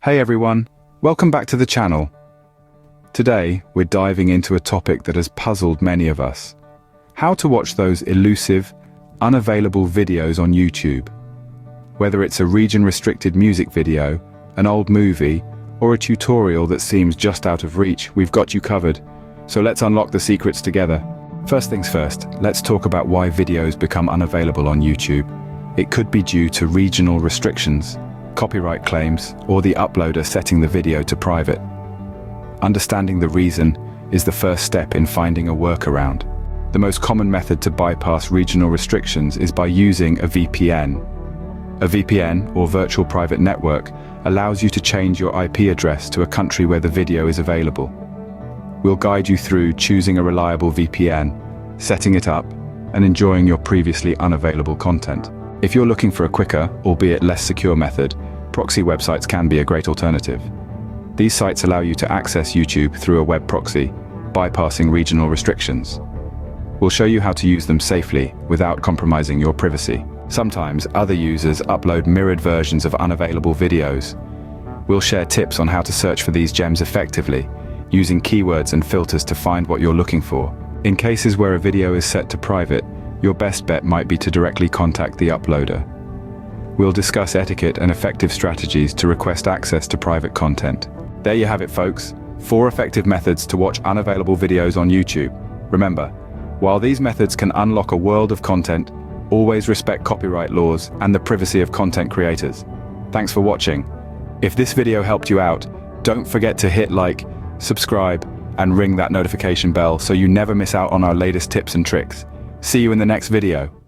Hey everyone, welcome back to the channel. Today, we're diving into a topic that has puzzled many of us. How to watch those elusive, unavailable videos on YouTube. Whether it's a region-restricted music video, an old movie, or a tutorial that seems just out of reach, we've got you covered. So let's unlock the secrets together. First things first, let's talk about why videos become unavailable on YouTube. It could be due to regional restrictions, copyright claims, or the uploader setting the video to private. Understanding the reason is the first step in finding a workaround. The most common method to bypass regional restrictions is by using a VPN. A VPN, or virtual private network, allows you to change your IP address to a country where the video is available. We'll guide you through choosing a reliable VPN, setting it up, and enjoying your previously unavailable content. If you're looking for a quicker, albeit less secure method, proxy websites can be a great alternative. These sites allow you to access YouTube through a web proxy, bypassing regional restrictions. We'll show you how to use them safely without compromising your privacy. Sometimes other users upload mirrored versions of unavailable videos. We'll share tips on how to search for these gems effectively, using keywords and filters to find what you're looking for. In cases where a video is set to private, your best bet might be to directly contact the uploader. We'll discuss etiquette and effective strategies to request access to private content. There you have it, folks. 4 effective methods to watch unavailable videos on YouTube. Remember, while these methods can unlock a world of content, always respect copyright laws and the privacy of content creators. Thanks for watching. If this video helped you out, don't forget to hit like, subscribe, and ring that notification bell so you never miss out on our latest tips and tricks. See you in the next video.